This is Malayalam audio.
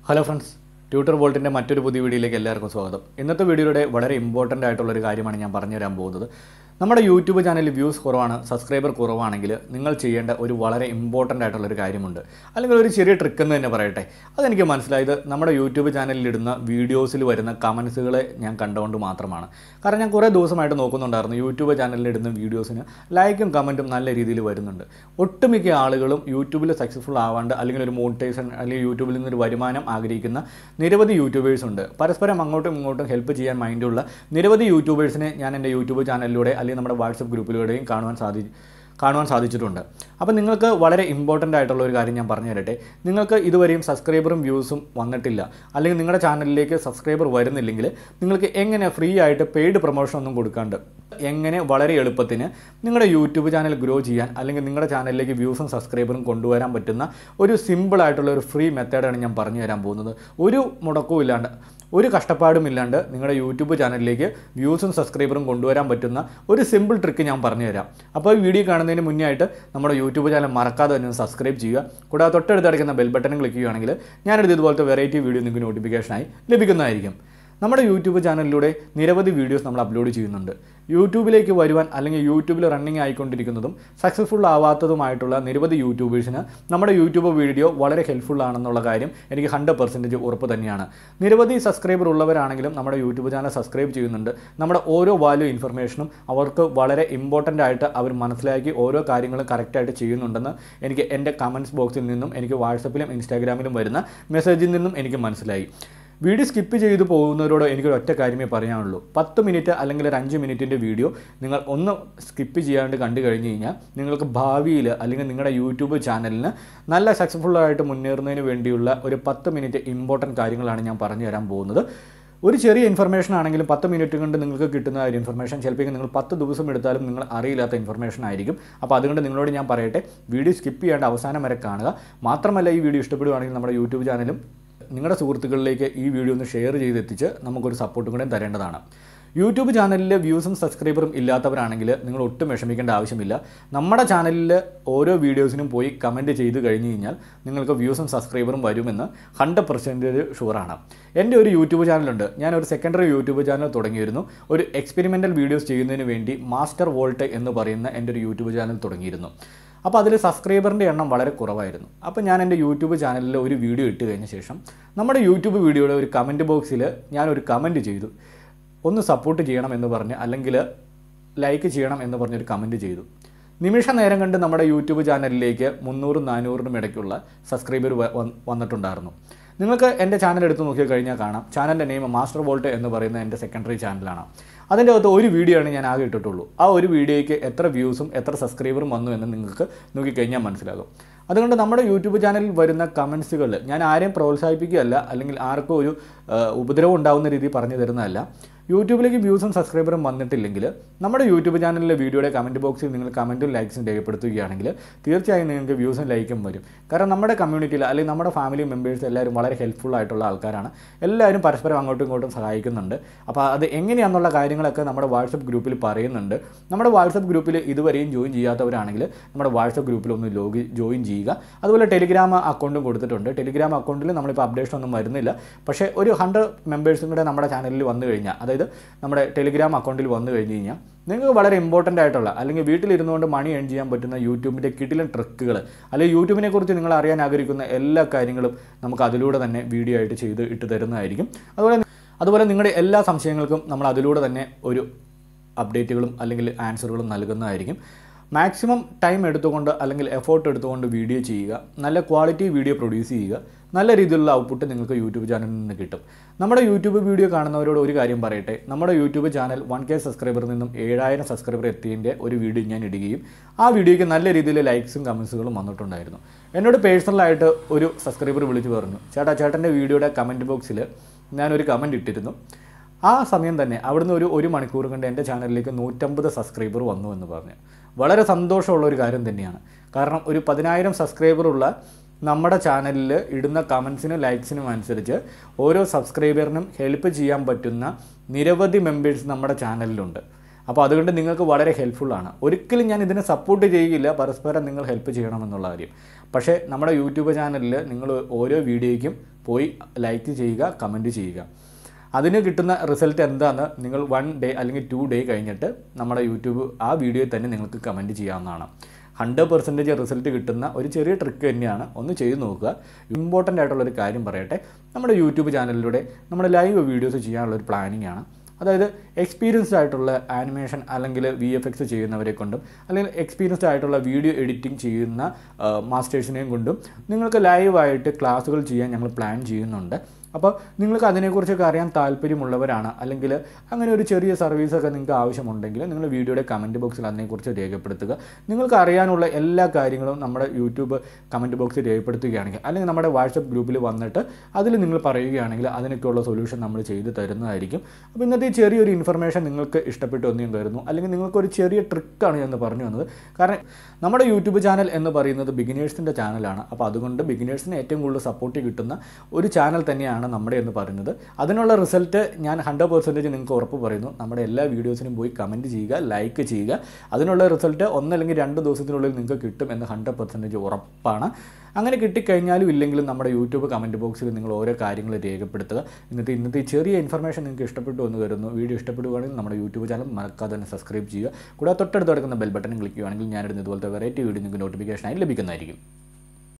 Hello friends, TutorVault in മറ്റൊരു പുതിയ വീഡിയോയിലേക്ക് എല്ലാവർക്കും സ്വാഗതം. ഇന്നത്തെ വീഡിയോയുടെ വളരെ ഇമ്പോർട്ടന്റ് ആയിട്ടുള്ള ഒരു കാര്യമാണ് ഞാൻ പറഞ്ഞു തരാൻ പോകുന്നത്. നമ്മുടെ യൂട്യൂബ് ചാനലിൽ വ്യൂസ് കുറവാണ്, സബ്സ്ക്രൈബർ കുറവാണെങ്കിൽ നിങ്ങൾ ചെയ്യേണ്ട ഒരു വളരെ ഇമ്പോർട്ടന്റ് ആയിട്ടുള്ള ഒരു കാര്യമുണ്ട്. അല്ലെങ്കിൽ ഒരു ചെറിയ ട്രിക്ക് എന്ന് തന്നെ പറയട്ടെ. അതെനിക്ക് മനസ്സിലായത് നമ്മുടെ യൂട്യൂബ് ചാനലിൽ ഇടുന്ന വീഡിയോസിൽ വരുന്ന കമന്റ്സുകളെ ഞാൻ കണ്ടുകൊണ്ട് മാത്രമാണ്. കാരണം ഞാൻ കുറേ ദിവസമായിട്ട് നോക്കുന്നുണ്ടായിരുന്നു യൂട്യൂബ് ചാനലിൽ ഇടുന്ന വീഡിയോസിന് ലൈക്കും കമന്റും നല്ല രീതിയിൽ വരുന്നുണ്ട്. ഒട്ടുമിക്ക ആളുകളും യൂട്യൂബിൽ സക്സസ്ഫുൾ ആവാണ്ട് അല്ലെങ്കിൽ ഒരു മോണിറ്റൈസേഷൻ അല്ലെങ്കിൽ യൂട്യൂബിൽ നിന്നൊരു വരുമാനം ആഗ്രഹിക്കുന്ന നിരവധി യൂട്യൂബേഴ്സ് ഉണ്ട്. പരസ്പരം അങ്ങോട്ടും ഇങ്ങോട്ടും ഹെൽപ്പ് ചെയ്യാൻ മൈൻഡുള്ള നിരവധി യൂട്യൂബേഴ്സിനെ ഞാൻ എൻ്റെ യൂട്യൂബ് ചാനലിലൂടെ അല്ലെങ്കിൽ നമ്മുടെ വാട്സപ്പ് ഗ്രൂപ്പിലൂടെയും കാണുവാൻ സാധിച്ചിട്ടുണ്ട്. അപ്പോൾ നിങ്ങൾക്ക് വളരെ ഇമ്പോർട്ടൻ്റ് ആയിട്ടുള്ള ഒരു കാര്യം ഞാൻ പറഞ്ഞു തരട്ടെ. നിങ്ങൾക്ക് ഇതുവരെയും സബ്സ്ക്രൈബറും വ്യൂസും വന്നിട്ടില്ല, അല്ലെങ്കിൽ നിങ്ങളുടെ ചാനലിലേക്ക് സബ്സ്ക്രൈബർ വരുന്നില്ലെങ്കിൽ നിങ്ങൾക്ക് എങ്ങനെ ഫ്രീ ആയിട്ട് പെയ്ഡ് പ്രൊമോഷൻ ഒന്നും കൊടുക്കാണ്ട് എങ്ങനെ വളരെ എളുപ്പത്തിന് നിങ്ങളുടെ യൂട്യൂബ് ചാനൽ ഗ്രോ ചെയ്യാൻ അല്ലെങ്കിൽ നിങ്ങളുടെ ചാനലിലേക്ക് വ്യൂസും സബ്സ്ക്രൈബറും കൊണ്ടുവരാൻ പറ്റുന്ന ഒരു സിമ്പിളായിട്ടുള്ള ഒരു ഫ്രീ മെത്തേഡാണ് ഞാൻ പറഞ്ഞു തരാൻ പോകുന്നത്. ഒരു മുടക്കവും ഇല്ലാണ്ട്, ഒരു കഷ്ടപ്പാടും ഇല്ലാണ്ട് നിങ്ങളുടെ യൂട്യൂബ് ചാനലിലേക്ക് വ്യൂസും സബ്സ്ക്രൈബറും കൊണ്ടുവരാൻ പറ്റുന്ന ഒരു സിമ്പിൾ ട്രിക്ക് ഞാൻ പറഞ്ഞു തരാം. അപ്പോൾ ഈ വീഡിയോ കാണുന്നതിന് മുന്നേ ആയിട്ട് നമ്മുടെ യൂട്യൂബ് ചാനൽ മറക്കാതെ തന്നെ സബ്സ്ക്രൈബ് ചെയ്യുക. കൂടാതെ തൊട്ടടുത്ത് കിടക്കുന്ന ബെൽ ബട്ടൺ ക്ലിക്ക് ചെയ്യുകയാണെങ്കിൽ ഞാനെടുത്ത് ഇതുപോലത്തെ വെറൈറ്റി വീഡിയോ നിങ്ങൾക്ക് നോട്ടിഫിക്കേഷനായി ലഭിക്കുന്നതായിരിക്കും. നമ്മുടെ യൂട്യൂബ് ചാനലിലൂടെ നിരവധി വീഡിയോസ് നമ്മൾ അപ്ലോഡ് ചെയ്യുന്നുണ്ട്. യൂട്യൂബിലേക്ക് വരുവാൻ അല്ലെങ്കിൽ യൂട്യൂബിൽ റണ്ണിങ് ആയിക്കൊണ്ടിരിക്കുന്നതും സക്സസ്ഫുൾ ആവാത്തതുമായിട്ടുള്ള നിരവധി യൂട്യൂബേഴ്സിന് നമ്മുടെ യൂട്യൂബ് വീഡിയോ വളരെ ഹെൽപ്ഫുൾ ആണെന്നുള്ള കാര്യം എനിക്ക് 100% ഉറപ്പ് തന്നെയാണ്. നിരവധി സബ്സ്ക്രൈബർ ഉള്ളവരാണെങ്കിലും നമ്മുടെ യൂട്യൂബ് ചാനൽ സബ്സ്ക്രൈബ് ചെയ്യുന്നുണ്ട്. നമ്മുടെ ഓരോ വാല്യൂ ഇൻഫർമേഷനും അവർക്ക് വളരെ ഇമ്പോർട്ടൻ്റ് ആയിട്ട് അവർ മനസ്സിലാക്കി ഓരോ കാര്യങ്ങളും കറക്റ്റായിട്ട് ചെയ്യുന്നുണ്ടെന്ന് എനിക്ക് എൻ്റെ കമൻറ്റ്സ് ബോക്സിൽ നിന്നും എനിക്ക് വാട്സപ്പിലും ഇൻസ്റ്റാഗ്രാമിലും വരുന്ന മെസ്സേജിൽ നിന്നും എനിക്ക് മനസ്സിലായി. വീഡിയോ സ്കിപ്പ് ചെയ്തു പോകുന്നവരോട് എനിക്കൊരു ഒറ്റ കാര്യമേ പറയാനുള്ളൂ. 10 മിനിറ്റ് അല്ലെങ്കിൽ ഒരു 5 മിനിറ്റിൻ്റെ വീഡിയോ നിങ്ങൾ ഒന്ന് സ്കിപ്പ് ചെയ്യാണ്ട് കണ്ടു കഴിഞ്ഞ് കഴിഞ്ഞാൽ നിങ്ങൾക്ക് ഭാവിയിൽ അല്ലെങ്കിൽ നിങ്ങളുടെ യൂട്യൂബ് ചാനലിന് നല്ല സക്സസ്ഫുള്ളായിട്ട് മുന്നേറുന്നതിന് വേണ്ടിയുള്ള ഒരു 10 മിനിറ്റ് ഇമ്പോർട്ടൻറ്റ് കാര്യങ്ങളാണ് ഞാൻ പറഞ്ഞു തരാൻ പോകുന്നത്. ഒരു ചെറിയ ഇൻഫർമേഷൻ ആണെങ്കിലും 10 മിനിറ്റ് കൊണ്ട് നിങ്ങൾക്ക് കിട്ടുന്ന ഒരു ഇൻഫർമേഷൻ ചിലപ്പോൾ നിങ്ങൾ 10 ദിവസം എടുത്താലും നിങ്ങൾ അറിയില്ലാത്ത ഇൻഫർമേഷൻ ആയിരിക്കും. അപ്പോൾ അതുകൊണ്ട് നിങ്ങളോട് ഞാൻ പറയട്ടെ, വീഡിയോ സ്കിപ്പ് ചെയ്യാണ്ട് അവസാനം വരെ കാണുക. മാത്രമല്ല ഈ വീഡിയോ ഇഷ്ടപ്പെടുകയാണെങ്കിൽ നമ്മുടെ യൂട്യൂബ് ചാനലും നിങ്ങളുടെ സുഹൃത്തുക്കളിലേക്ക് ഈ വീഡിയോ ഒന്ന് ഷെയർ ചെയ്തെത്തിച്ച് നമുക്കൊരു സപ്പോർട്ടും കൂടെ തരേണ്ടതാണ്. യൂട്യൂബ് ചാനലിൽ വ്യൂസും സബ്സ്ക്രൈബറും ഇല്ലാത്തവരാണെങ്കിൽ നിങ്ങൾ ഒട്ടും വിഷമിക്കേണ്ട ആവശ്യമില്ല. നമ്മുടെ ചാനലിൽ ഓരോ വീഡിയോസിനും പോയി കമൻറ്റ് ചെയ്ത് കഴിഞ്ഞ് കഴിഞ്ഞാൽ നിങ്ങൾക്ക് വ്യൂസും സബ്സ്ക്രൈബറും വരുമെന്ന് 100% ഷുവറാണ്. എൻ്റെ ഒരു യൂട്യൂബ് ചാനലുണ്ട്. ഞാനൊരു സെക്കൻഡറി യൂട്യൂബ് ചാനൽ തുടങ്ങിയിരുന്നു. ഒരു എക്സ്പെരിമെൻ്റൽ വീഡിയോസ് ചെയ്യുന്നതിന് വേണ്ടി മാസ്റ്റർ വോൾട്ട് എന്ന് പറയുന്ന എൻ്റെ ഒരു യൂട്യൂബ് ചാനൽ തുടങ്ങിയിരുന്നു. അപ്പോൾ അതിൽ സബ്സ്ക്രൈബറിൻ്റെ എണ്ണം വളരെ കുറവായിരുന്നു. അപ്പോൾ ഞാൻ എൻ്റെ യൂട്യൂബ് ചാനലിൽ ഒരു വീഡിയോ ഇട്ട് കഴിഞ്ഞ ശേഷം നമ്മുടെ യൂട്യൂബ് വീഡിയോയുടെ ഒരു കമൻറ്റ് ബോക്സിൽ ഞാനൊരു കമൻറ്റ് ചെയ്തു. ഒന്ന് സപ്പോർട്ട് ചെയ്യണം എന്ന് പറഞ്ഞ് അല്ലെങ്കിൽ ലൈക്ക് ചെയ്യണം എന്ന് പറഞ്ഞൊരു കമൻറ്റ് ചെയ്തു. നിമിഷ നേരം കണ്ട് നമ്മുടെ യൂട്യൂബ് ചാനലിലേക്ക് 300-400 ഇടയ്ക്കുള്ള സബ്സ്ക്രൈബർ വന്നിട്ടുണ്ടായിരുന്നു. നിങ്ങൾക്ക് എൻ്റെ ചാനൽ എടുത്ത് നോക്കിക്കഴിഞ്ഞാൽ കാണാം, ചാനലിൻ്റെ നെയിം മാസ്റ്റർ വോൾട്ട് എന്ന് പറയുന്ന എൻ്റെ സെക്കൻഡറി ചാനലാണ്. അതിൻ്റെ അകത്ത് ഒരു വീഡിയോ ആണ് ഞാൻ ആകെ ഇട്ടിട്ടുള്ളൂ. ആ ഒരു വീഡിയോയ്ക്ക് എത്ര വ്യൂസും എത്ര സബ്സ്ക്രൈബറും വന്നു എന്ന് നിങ്ങൾക്ക് നോക്കിക്കഴിഞ്ഞാൽ മനസ്സിലാകും. അതുകൊണ്ട് നമ്മുടെ യൂട്യൂബ് ചാനലിൽ വരുന്ന കമൻസുകൾ ഞാൻ ആരെയും പ്രോത്സാഹിപ്പിക്കുകയല്ല അല്ലെങ്കിൽ ആർക്കും ഒരു ഉപദ്രവം ഉണ്ടാകുന്ന രീതി പറഞ്ഞു തരുന്നതല്ല. യൂട്യൂബിലേക്ക് വ്യൂസും സബ്സ്ക്രൈബറും വന്നിട്ടില്ലെങ്കിൽ നമ്മുടെ യൂട്യൂബ് ചാനലിലെ വീഡിയോയുടെ കമൻറ്റ് ബോക്സിൽ നിങ്ങൾ കമൻറ്റും ലൈക്സും രേഖപ്പെടുത്തുകയാണെങ്കിൽ തീർച്ചയായും നിങ്ങൾക്ക് വ്യൂസും ലൈക്കും വരും. കാരണം നമ്മുടെ കമ്മ്യൂണിറ്റിയിൽ അല്ലെങ്കിൽ നമ്മുടെ ഫാമിലി മെമ്പേഴ്സ് എല്ലാവരും വളരെ ഹെൽപ്ഫുൾ ആയിട്ടുള്ള ആൾക്കാരാണ്. എല്ലാവരും പരസ്പരം അങ്ങോട്ടും ഇങ്ങോട്ടും സഹായിക്കുന്നുണ്ട്. അപ്പോൾ അത് എങ്ങനെയാണെന്നുള്ള കാര്യങ്ങളൊക്കെ നമ്മുടെ വാട്സപ്പ് ഗ്രൂപ്പിൽ പറയുന്നുണ്ട്. നമ്മുടെ വാട്സപ്പ് ഗ്രൂപ്പിൽ ഇതുവരെയും ജോയിൻ ചെയ്യാത്തവരാണെങ്കിൽ നമ്മുടെ വാട്സപ്പ് ഗ്രൂപ്പിൽ ഒന്ന് ജോയിൻ ചെയ്യുക. അതുപോലെ ടെലിഗ്രാം അക്കൗണ്ടും കൊടുത്തിട്ടുണ്ട്. ടെലിഗ്രാം അക്കൗണ്ടിൽ നമ്മളിപ്പോൾ അപ്ഡേഷൻ ഒന്നും വരുന്നില്ല. പക്ഷേ ഒരു 100 മെമ്പേഴ്സും കൂടെ നമ്മുടെ ചാനലിൽ വന്നു കഴിഞ്ഞാൽ, അതായത് നമ്മുടെ ടെലിഗ്രാം അക്കൗണ്ടിൽ വന്നു കഴിഞ്ഞ് കഴിഞ്ഞാൽ നിങ്ങൾക്ക് വളരെ ഇമ്പോർട്ടൻ്റ് ആയിട്ടുള്ള അല്ലെങ്കിൽ വീട്ടിലിരുന്നുകൊണ്ട് മണി ഏൺ ചെയ്യാൻ പറ്റുന്ന യൂട്യൂബിൻ്റെ കിടിലൻ ട്രിക്കുകൾ അല്ലെങ്കിൽ യൂട്യൂബിനെ കുറിച്ച് നിങ്ങൾ അറിയാൻ ആഗ്രഹിക്കുന്ന എല്ലാ കാര്യങ്ങളും നമുക്ക് അതിലൂടെ തന്നെ വീഡിയോ ആയിട്ട് ചെയ്ത് ഇട്ട് തരുന്നതായിരിക്കും. അതുപോലെ നിങ്ങളുടെ എല്ലാ സംശയങ്ങൾക്കും നമ്മൾ അതിലൂടെ തന്നെ ഒരു അപ്ഡേറ്റുകളും അല്ലെങ്കിൽ ആൻസറുകളും നൽകുന്നതായിരിക്കും. മാക്സിമം ടൈം എടുത്തുകൊണ്ട് അല്ലെങ്കിൽ എഫോർട്ട് എടുത്തുകൊണ്ട് വീഡിയോ ചെയ്യുക. നല്ല ക്വാളിറ്റി വീഡിയോ പ്രൊഡ്യൂസ് ചെയ്യുക. നല്ല രീതിയിലുള്ള ഔട്ട്പുട്ട് നിങ്ങൾക്ക് യൂട്യൂബ് ചാനലിൽ നിന്ന് കിട്ടും. നമ്മുടെ യൂട്യൂബ് വീഡിയോ കാണുന്നവരോട് ഒരു കാര്യം പറയട്ടെ, നമ്മുടെ യൂട്യൂബ് ചാനൽ 1K സബ്സ്ക്രൈബറിൽ നിന്നും 7000 സബ്സ്ക്രൈബർ എത്തിയതിൻ്റെ ഒരു വീഡിയോ ഞാൻ ഇടുകയും ആ വീഡിയോയ്ക്ക് നല്ല രീതിയിൽ ലൈക്സും കമൻസുകളും വന്നിട്ടുണ്ടായിരുന്നു. എന്നോട് പേഴ്സണലായിട്ട് ഒരു സബ്സ്ക്രൈബർ വിളിച്ച് പറഞ്ഞു, ചേട്ടൻ്റെ വീഡിയോയുടെ കമൻറ്റ് ബോക്സിൽ ഞാനൊരു കമൻറ്റ് ഇട്ടിരുന്നു. ആ സമയം തന്നെ അവിടുന്ന് ഒരു മണിക്കൂർ കൊണ്ട് എൻ്റെ ചാനലിലേക്ക് 150 സബ്സ്ക്രൈബർ വന്നു എന്ന് പറഞ്ഞു. വളരെ സന്തോഷമുള്ള ഒരു കാര്യം തന്നെയാണ്. കാരണം ഒരു 10,000 സബ്സ്ക്രൈബറുള്ള നമ്മുടെ ചാനലിൽ ഇടുന്ന കമൻസിനും ലൈക്സിനും അനുസരിച്ച് ഓരോ സബ്സ്ക്രൈബറിനും ഹെൽപ്പ് ചെയ്യാൻ പറ്റുന്ന നിരവധി മെമ്പേഴ്സ് നമ്മുടെ ചാനലിലുണ്ട്. അപ്പോൾ അതുകൊണ്ട് നിങ്ങൾക്ക് വളരെ ഹെൽപ്ഫുള്ളാണ്. ഒരിക്കലും ഞാൻ ഇതിനെ സപ്പോർട്ട് ചെയ്യുകയില്ല, പരസ്പരം നിങ്ങൾ ഹെൽപ്പ് ചെയ്യണമെന്നുള്ള കാര്യം. പക്ഷേ നമ്മുടെ യൂട്യൂബ് ചാനലിൽ നിങ്ങൾ ഓരോ വീഡിയോയ്ക്കും പോയി ലൈക്ക് ചെയ്യുക, കമൻറ്റ് ചെയ്യുക. അതിന് കിട്ടുന്ന റിസൾട്ട് എന്താണെന്ന് നിങ്ങൾ 1 ഡേ അല്ലെങ്കിൽ 2 ഡേ കഴിഞ്ഞിട്ട് നമ്മുടെ യൂട്യൂബ് ആ വീഡിയോയിൽ തന്നെ നിങ്ങൾക്ക് കമൻറ്റ് ചെയ്യാവുന്നതാണ്. 100% റിസൾട്ട് കിട്ടുന്ന ഒരു ചെറിയ ട്രിക്ക് തന്നെയാണ്. ഒന്ന് ചെയ്ത് നോക്കുക. ഇമ്പോർട്ടൻ്റ് ആയിട്ടുള്ളൊരു കാര്യം പറയട്ടെ, നമ്മുടെ യൂട്യൂബ് ചാനലിലൂടെ നമ്മുടെ ലൈവ് വീഡിയോസ് ചെയ്യാനുള്ളൊരു പ്ലാനിങ് ആണ്. അതായത് എക്സ്പീരിയൻസ്ഡ് ആയിട്ടുള്ള ആനിമേഷൻ അല്ലെങ്കിൽ VFX ചെയ്യുന്നവരെ കൊണ്ടും അല്ലെങ്കിൽ എക്സ്പീരിയൻസ്ഡ് ആയിട്ടുള്ള വീഡിയോ എഡിറ്റിംഗ് ചെയ്യുന്ന മാസ്റ്റേഴ്സിനെയും കൊണ്ടും നിങ്ങൾക്ക് ലൈവായിട്ട് ക്ലാസ്സുകൾ ചെയ്യാൻ ഞങ്ങൾ പ്ലാൻ ചെയ്യുന്നുണ്ട്. അപ്പോൾ നിങ്ങൾക്ക് അതിനെക്കുറിച്ചൊക്കെ അറിയാൻ താല്പര്യമുള്ളവരാണ്, അല്ലെങ്കിൽ അങ്ങനെ ഒരു ചെറിയ സർവീസൊക്കെ നിങ്ങൾക്ക് ആവശ്യമുണ്ടെങ്കിൽ നിങ്ങൾ വീഡിയോയുടെ കമൻറ്റ് ബോക്സിൽ അതിനെക്കുറിച്ച് രേഖപ്പെടുത്തുക. നിങ്ങൾക്ക് അറിയാനുള്ള എല്ലാ കാര്യങ്ങളും നമ്മുടെ യൂട്യൂബ് കമൻറ്റ് ബോക്സിൽ രേഖപ്പെടുത്തുകയാണെങ്കിൽ, അല്ലെങ്കിൽ നമ്മുടെ വാട്സപ്പ് ഗ്രൂപ്പിൽ വന്നിട്ട് അതിൽ നിങ്ങൾ പറയുകയാണെങ്കിൽ അതിനൊക്കെയുള്ള സൊല്യൂഷൻ നമ്മൾ ചെയ്ത് തരുന്നതായിരിക്കും. അപ്പോൾ ഇന്നത്തെ ചെറിയൊരു ഇൻഫർമേഷൻ നിങ്ങൾക്ക് ഇഷ്ടപ്പെട്ടു എന്ന് ഞാൻ കരുതുന്നു, അല്ലെങ്കിൽ നിങ്ങൾക്കൊരു ചെറിയ ട്രിക്കാണ് എന്ന് പറഞ്ഞു വന്നത്. കാരണം നമ്മുടെ യൂട്യൂബ് ചാനൽ എന്ന് പറയുന്നത് ബിഗിനേഴ്സിൻ്റെ ചാനലാണ്. അപ്പോൾ അതുകൊണ്ട് ബിഗിനേഴ്സിന് ഏറ്റവും കൂടുതൽ സപ്പോർട്ട് കിട്ടുന്ന ഒരു ചാനൽ തന്നെയാണ് നമ്മുടെ എന്ന് പറയുന്നത്. അതിനുള്ള റിസൾട്ട് ഞാൻ 100% നിങ്ങൾക്ക് ഉറപ്പ് പറയുന്നു. നമ്മുടെ എല്ലാ വീഡിയോസിനും പോയി കമൻറ്റ് ചെയ്യുക, ലൈക്ക് ചെയ്യുക. അതിനുള്ള റിസൾട്ട് 1 അല്ലെങ്കിൽ 2 ദിവസത്തിനുള്ളിൽ നിങ്ങൾക്ക് കിട്ടും എന്ന് 100% ഉറപ്പാണ്. അങ്ങനെ കിട്ടിക്കഴിഞ്ഞാലും ഇല്ലെങ്കിലും നമ്മുടെ യൂട്യൂബ് കമൻറ്റ് ബോക്സിൽ നിങ്ങൾ ഓരോ കാര്യങ്ങൾ രേഖപ്പെടുത്തുക. ഇന്നത്തെ ചെറിയ ഇൻഫർമേഷൻ നിങ്ങൾക്ക് ഇഷ്ടപ്പെട്ടു എന്ന് കരുതുന്നു. വീഡിയോ ഇഷ്ടപ്പെടുകയാണെങ്കിൽ നമ്മുടെ യൂട്യൂബ് ചാനൽ മറക്കാതെ തന്നെ സബ്സ്ക്രൈബ് ചെയ്യുക. കൂടാതെ തൊട്ടടുത്ത് കിടക്കുന്ന ബെൽ ബട്ടൺ ക്ലിക്ക് ചെയ്യുകയാണെങ്കിൽ ഞാനിടുന്ന ഇതുപോലത്തെ വെറൈറ്റി വീഡിയോ നിങ്ങൾക്ക് നോട്ടിഫിക്കേഷനായി ലഭിക്കുന്നതായിരിക്കും.